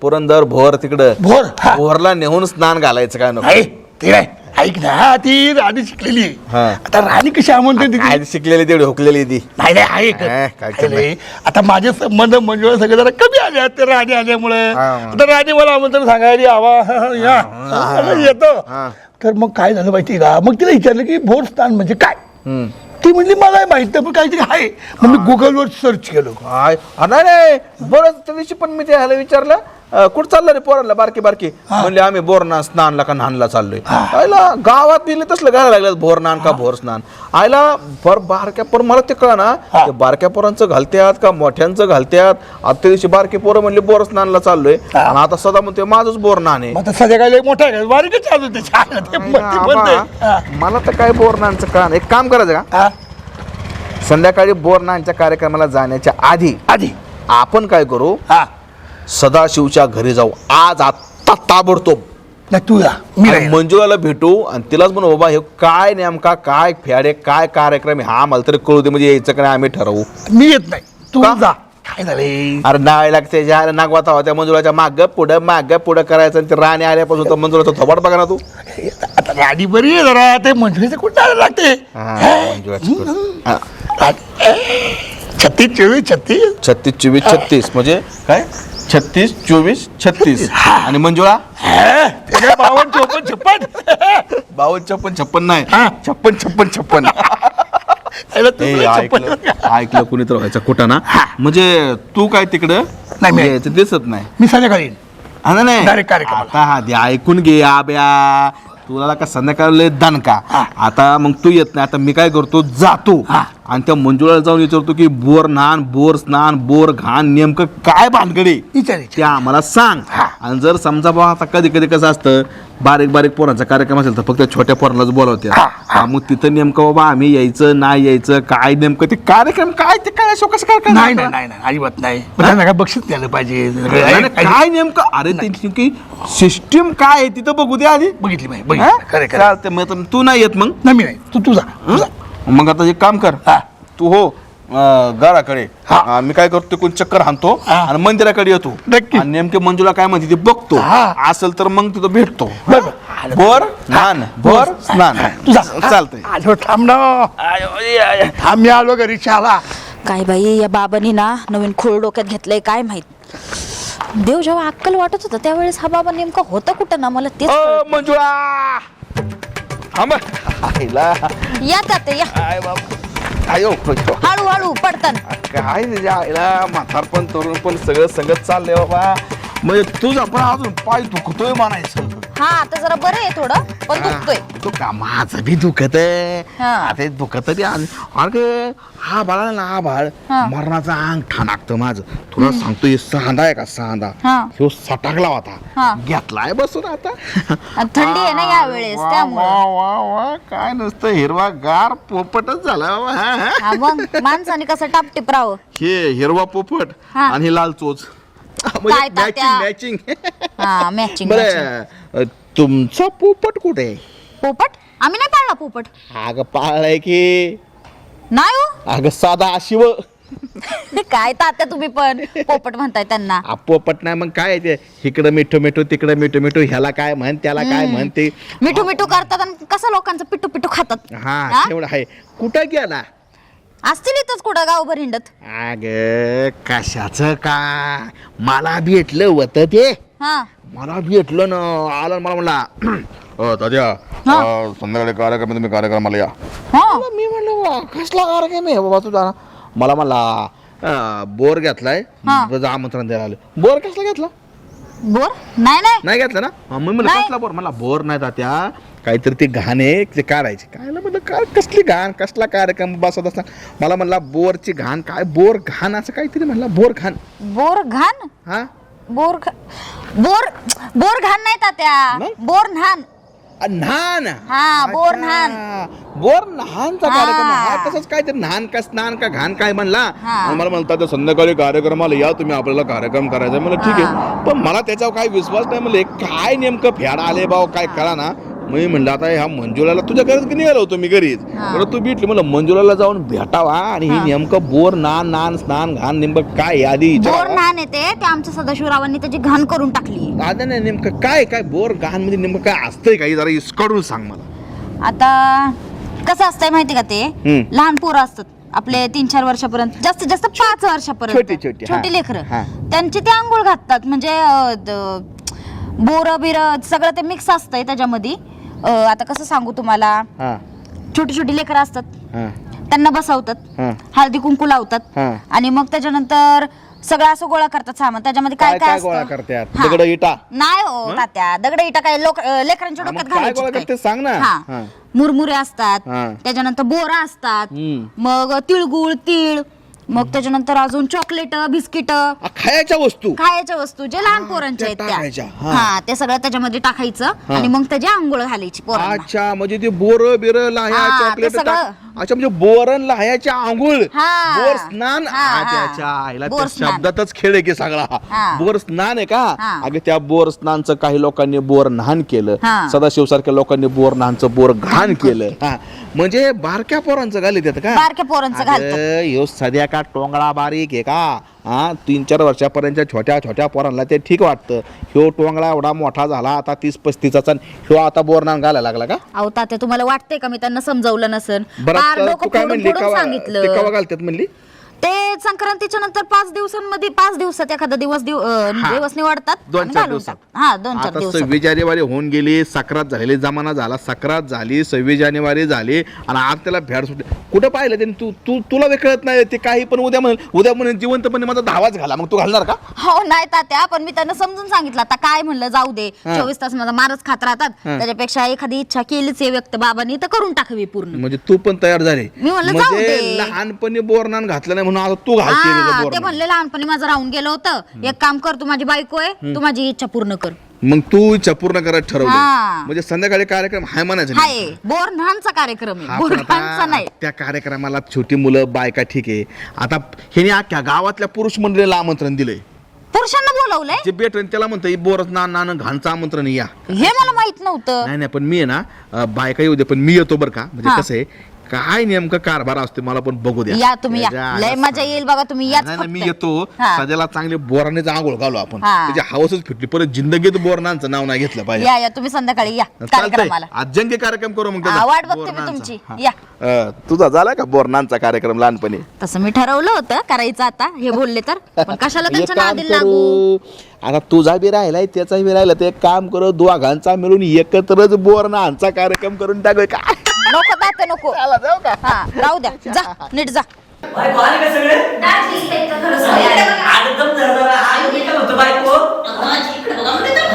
पुरंदर भोर तिकडं भोर हा. भोरला नेऊन स्नान घालायचं काय नको आहे, ते नाही ऐक ना ती राणी शिकलेली आहे. हा. आता राणी कशी आमंत्रण देते काय शिकलेली तेवढी हुकलेली ती नाही नाही ऐक काय ऐक रे, आता माझे संबंध म्हणजे सगळे जरा कमी आले आहेत ते राणी आल्यामुळे हा. आता राणी मला आमंत्रण सांगायला आवा या आता येतो हा. तर मग काय झालं माहिती का मग तिला विचारलं की भोर स्नान म्हणजे काय ती म्हणली मला माहित नाही पण काहीतरी आहे मग मी गुगलवर सर्च केलं काय नाही नाही बरं त्या दिवशी पण मी त्याला विचारलं कुठं चाललं रे पोराला बारकी बारकी म्हणले आम्ही बोरना स्नानला का नानला चाललोय आयला गावात दिले तसलं घालायला लागलं भोर नान का भोर स्नान आयला बारक्या पोर मला ते कळा ना ते बारक्या पोरांचं घालत्यात का मोठ्यांचं घालत्यात आता त्या दिवशी बारके पोरं म्हणले बोर स्नानला चाललोय आणि आता सदा म्हणते माझंच बोर नान आहे मग आता संध्याकाळी मोठा आहे बारीकच चालू त्याच्या मला तर काय बोरनांचं काम एक काम करायचं का संध्याकाळी बोरनांच्या कार्यक्रमाला जाण्याच्या आधी आपण काय करू सदाशिवच्या घरी जाऊ आज आत्ता ताबडतोब नाही तू या मी आणि राहील. मंजुळाला भेटू आणि तिलाच म्हणू बाबा हे काय नेमका काय फॅडे काय कार्यक्रम आहे हा मला तरी कळू दे म्हणजे यायचं का नाही आम्ही ठरवू मी येत नाही तू का? जा काय झाले अरे नाळ्याला त्याच्या आईला नागवाता होत्या मंजुळाच्या माग पुढं करायचं आणि ते राणे आल्यापासून तर मंजुळाचं थोबाड बघा ना तू. आता गाडी बरी आहे जरा ते मंजुळीचं कुठं आलं लागते मंजुळाची हा. 36 24 36 36 24 36 म्हणजे काय 36 24 36 आणि मंजुळा 52 54 56 52 56 56 नाही हा. 56 56 56. त्याला तू ए, तुला ऐकलं 56. ऐकलं कुणी तर व्हायचा कुठं ना म्हणजे तू काय तिकडं नाही, मी- यायचं दिसत नाही मी संध्याकाळी येईन. हा ना नाही Direct कार्यक्रमाला. आता हा दे ऐकून घे आब्या तुला का संध्याकाळी दणका आता मग तू येत नाही आता मी काय करतो जातो आणि त्या मंजुळाला जाऊन विचारतो की बोर नान बोर स्नान बोर घाण नेमकं काय भानगडी विचारायची. ते आम्हाला सांग आणि जर समजा बा आता कधी कधी कसं असतं बारीक बारीक पोरांचा कार्यक्रम असेल तर फक्त छोट्या पोरांनाच बोलवते मग तिथं नेमकं बाबा आम्ही यायचं नाही यायचं काय नेमकं ते कार्यक्रम काय ते काय कसं काय करणार? नाही नाही नाही नाही, अजिबात नाही पण त्यांना काय बक्षीस द्यायला पाहिजे नाही, नाही, काय नेमकं अरे त्यांची सिस्टीम काय आहे तिथं बघू दे आधी बघितली माहिती हा? बघितली खरं खरं चालतंय मग आता तू नाही येत मग नाही मी नाही तू जा तू जा. मग आता एक काम कर हा. तू हो घराकडे मी काय करतो कोण चक्कर हाणतो हा. आणि मंदिराकडे येतो नक्की. आणि नेमके मंजुला काय म्हणते ते बघतो हा. असेल तर मग तिथं भेटतो बरं. बोर स्नान बोर स्नान तू जा चालतंय आलो थांब ना थांब मी आलो घरी चहाला काय बाई या बाबांनी ना नवीन खोल डोक्यात घेतलंय काय माहित देव जेव्हा अक्कल वाटत होता त्यावेळेस हा बाबा नेमका होता कुठं ना मला तेच कळत नाही. मंजुळा थांब आईला या तात्या या आय बाबा आयो हळू हळू पडतान काय त्याच्या आईला म्हातार पण तरुण पण सगळं संगत चाललंय बाबा म्हणजे तुझा पण अजून पाय दुखतोय म्हणायचं हा आता जरा बरं आहे थोडं पण दुखतोय तो का माझं बी दुखत आहे हा. आता दुखत अरे हा बाळा ना हा बाळ हा. मरणाचं अंग ठाणाकतं माझं तुला सांगतो हे सांदा आहे का सांदा हा. ह्यो सटाकला हा. होता घेतलाय बसून आता आणि थंडी आहे ना या वेळेस वा, त्यामुळे वा, वा, वा, काय नुसतं हिरवा गार पोपटच झाला बाबा, हा, हा. हा मग माणसाने कसं टापटीप राहावं हे हिरवा पोपट हा. आणि हे लाल चोच काय तात्या? मॅचिंग हा मॅचिंग बरं तुमचा पोपट कुठे आहे? पोपट आम्ही नाही पाळला पोपट अगं पाळलाय की नाही हो अगं साधा शिव काय तात्या तुम्ही पण पोपट म्हणताय त्यांना पोपट नाही मग काय ते इकडं मिठू मिठू तिकडं मिठू मिठू ह्याला काय म्हण त्याला काय म्हणते मिठू मिठू करतात आणि कसं लोकांचं पिटू पिटू खातात हा हा? तेवढं आहे कुठं गेला असतील इथंच कुठं गावभर हिंडत अग कशाच का मला भेटलं होतं ते हा मला भेटलं ना आलं मला म्हणला दाद्या संध्याकाळी कार्यक्रम तुम्ही कार्यक्रमाला या हा मी म्हणलं वा कसला कार्यक्रम आहे बाबा तुझा मला म्हणला बोर घेतलाय आमंत्रण द्यायला आलं बोर कसला घेतला बोर नाही नाही नाही घेतलं ना मी म्हणलं नाही. कसला बोर मला बोर नाही तात्या काहीतरी ते घाण आहे ते काढायचे काय म्हणलं काय कसली घाण कसला कार्यक्रम बसत असता मला म्हणला बोरची घाण काय बोर घाण असं काहीतरी म्हणला बोर घाण बोर घाण हा बोर बोर बोर घाण नाही तात्या नाही? बोर न्हाण न्हाण हा, बोर न्हाण. बोर न्हाणचा हा. कार्यक्रम हा तसंच काय ते न्हाण का स्नान का घाण काय म्हणला हा. आणि मला म्हणतात "आता संध्याकाळी कार्यक्रमाला या तुम्ही आपल्याला कार्यक्रम करायचा मला ठीक आहे पण मला त्याच्यावर काही विश्वास नाही म्हणलं हे काय नेमकं फेडा आले भाऊ काय कळा ना मी म्हणलं आता ह्या मंजुळाला तुझ्या घरात निघालो होतो मी घरीच बरं तू भेटली म्हणलं मंजुळाला जाऊन भेटावा आणि ही नेमकं बोर नान स्नान घाण नेमकं काय आहे आधी बोर विचारावं. न्हाण येते ते आमच्या सदाशिवरावांनी त्याची घाण करून टाकली आता नाही नेमकं काय काय बोर घाण मध्ये नेमकं काय असतंय काही जरा इसकडून सांग मला आता कसं असतंय माहिती का ते लहान पोरं असतात आपले 3-4 वर्षापर्यंत जास्तीत जास्त 5 वर्षापर्यंत छोटी, हा. छोटी लेकरं हा. त्यांची ते आंघोळ घालतात म्हणजे बोर बिर सगळं ते मिक्स असतंय त्याच्यामध्ये आता कसं सांगू तुम्हाला हा छोटी छोटी लेकरं असतात हा त्यांना बसवतात हा. हळदी कुंकू लावतात हा. आणि मग त्याच्यानंतर सगळं असं गोळा करतात सामान त्याच्यामध्ये काय काय गोळा असतं करतात हा. दगड इटा नाही हो तात्या दगड इटा काय लेकरांच्या हा, डोक्यात मग काय गोळा घालायची करते सांग ना हा हा. मुरमुरे असतात हा. त्याच्यानंतर बोरा असतात हम्म. मग तिळगुळ तीळ मग त्याच्यानंतर अजून चॉकलेट बिस्किट खायच्या वस्तू खायच्या वस्तू जे लहान पोरांच्या आहेत त्या त्या टाकायच्या, हा. हा ते सगळं त्याच्यामध्ये टाकायचं आणि मग त्याची आंघोळ घालायची पोरांना अच्छा म्हणजे ते बोर बिर लाह्या हा, ते चॉकलेट सगळं. अच्छा म्हणजे बोरण लाह्याची आंघोळ हा. बोर स्नान हा, हा. त्याच्या आईला बोर त्या स्नान. शब्दातच खेळ आहे की सगळा हा. बोर स्नान आहे का हा. अगं त्या बोर स्नानचं काही लोकांनी बोर न्हाण केलं हा. सदाशिव सारख्या लोकांनी बोर न्हाणचं बोर घाण केलं हा म्हणजे बारक्या पोरांचं घालीत येतं का बारक्या पोरांचं घालतात. अगं, ह्यो सध्या का टोंगळा बारीक आहे का हा 3-4 वर्षापर्यंतच्या छोट्या छोट्या पोरांना ते ठीक वाटतं. ह्यो टोंगळा एवढा मोठा झाला आता 30-35चा, ह्यो आता बोरनान घालायला लागला का? अहो तात्या तुम्हाला वाटतंय का मी त्यांना समजावलं नसेल? बरं फार तर डोकं तू काय फोडून म्हणली फोडून ते सांगितलं. कवा घालतात म्हणली? ते संक्रांतीच्या नंतर 5 दिवसांमध्ये 5 दिवसात एखादा दिवस निवडतात 2-4 आणि घालून दिवसात. टाकतात. हा 2-4 आता दिवसात 26 जानेवारी होऊन गेली, सक्रात झालेली जमाना झाला, सक्रात झाली, 26 जानेवारी झाली आणि आज त्याला भेड सुटली. कुठं पाहिलं त्यांनी? तुला ते कळत नाही ते काही पण उद्या म्हणून जिवंतपणे माझा धावाच घाला, मग तू घालणार का? हो नाही तात्या, पण मी त्यांना समजून सांगितलं आता काय म्हणलं जाऊ दे, 24 तास माझा मारच खात राहतात, त्याच्यापेक्षा एखादी इच्छा केलीच आहे व्यक्त बाबांनी तर करून टाकावी पूर्ण. म्हणजे तू पण तयार झाली? मी म्हणलं जाऊ म्हणजे दे. लहानपणी बोरनान घातलं नाही म्हणून आता तू घालते ते म्हणले लहानपणी माझं राहून गेलं होतं, एक काम कर, तू माझी बायको आहे, तू माझी इच्छा पूर्ण कर. मग तू इच्छा पूर्ण करायला ठरवलं. हा. म्हणजे संध्याकाळी कार्यक्रम हाय म्हणायचं नाही. हाय बोरन्हाणचा कार्यक्रम आहे, हा, पण बोरन्हाणचा आता नाही. त्या कार्यक्रमाला छोटी मुलं बायका ठीक आहे. आता ह्याने अख्ख्या गावातल्या पुरुष मंडळीला आमंत्रण दिलंय. पुरुषांना बोलवलंय जे भेटन त्याला म्हणतं बोरच नान घाणचं आमंत्रण या. हे मला माहित नव्हतं. नाही पण मी आहे ना बायका येऊ दे पण मी येतो बरं का. म्हणजे कसं आहे काय नेमकं कारभार असते मला पण बघू द्या. या तुम्ही या, लय मजा येईल बघा, तुम्ही याच नाही, फक्त. मी येतो. हा. सध्याला चांगले बोरानेच आंघोळ घालू आपण. हा. त्याची हवसच फिटली, परत जिंदगीत बोरणांचं नाव नाही घेतलं पाहिजे. या तुम्ही संध्याकाळी या चालतंय कार्यक्रमाला. आज जंगी कार्यक्रम करू मग हा, त्याचा. वाट बघते मी बोरणांचा. तुमची. हा. या. तुझा झाला का बोरणांचा कार्यक्रम लहानपणी? तसं मी ठरवलं होतं करायचं आता हे बोलले तर, पण कशाला एक त्यांच्या काम नादी लागू. करू, आता तुझा बी राहिलाय त्याचा बी राहिला, ते एक काम करू, दोघांचा मिळून एकत्रच बोरणांचा कार्यक्रम करून टाकूया. काय नको तात्या नको. हा राहू द्या, जा नीट जा. बायको आले का सगळे? एकदम धरधरा. आणि मी काय म्हणतो बायको?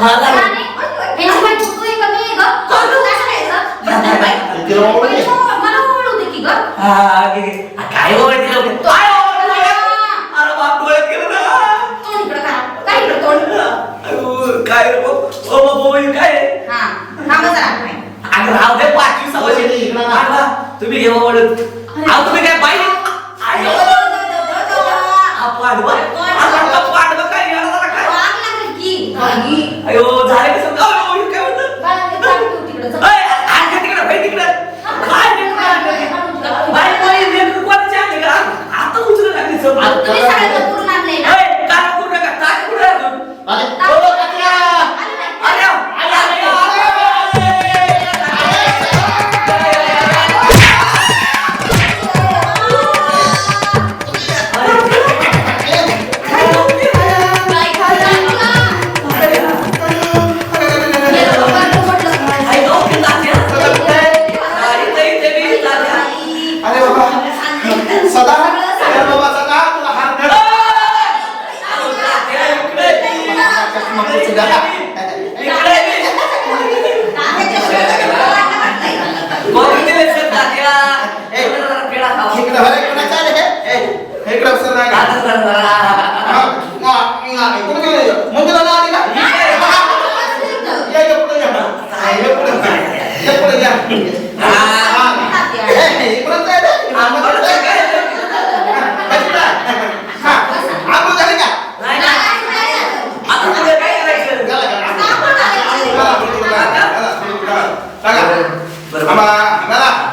हा, लागलं. हा, घे, घे. काय ओरडते लोकं? काय ओरडते? अरे बाप, डोळ्यात गेलं ना. अयो, काय रे बाप? ओ बाबा, हे काय आहे? अगं राहू दे, 5वी सव्वाशे. आला, तुम्ही घेवा ओळख. अहो, तुम्ही काय पाहिजे? अयो, पाडवा. आता पाडवा काय येणार झाला काय? अयो, झाले का समजा? अयो, हे काय म्हणतं? अय, आणखी तिकडं, बाई तिकडं. काय ते काय? बाई, बाई, नेमकं कोणाचे आणले का? आता उचलून लागली समजा. अय, काय करू नका, काय करू नका अजून? ओ, काका.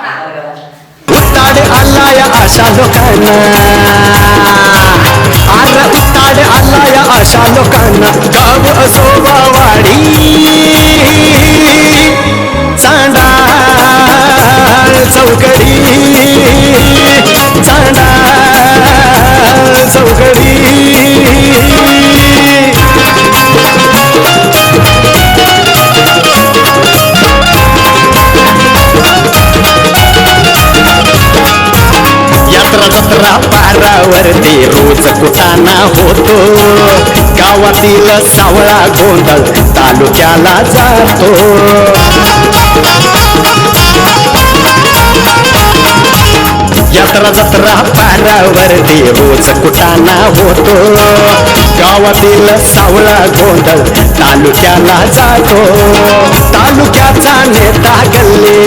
अरे, उताड आलाय अशा लोकांना, अरे उताड आलाय अशा लोकांना, गाव असो वा वाडी, चांडाळ चौकडी, चांडाळ चौकडी. यात्रा जत्रा पारावरती रोज कुटाणा होतो, गावातील सावळा गोंधळ तालुक्याला जातो. यात्रा जत्रा पारावरती रोज कुटाणा होतो, गावातील सावळा गोंधळ तालुक्याला जातो. तालुक्याचा नेता गल्ले,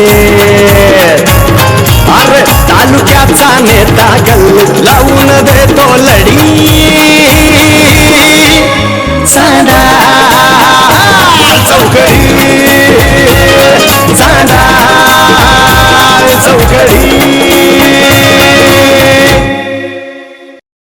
अरे तालुक्याचा नेता गल्ले लावून देतो लढी.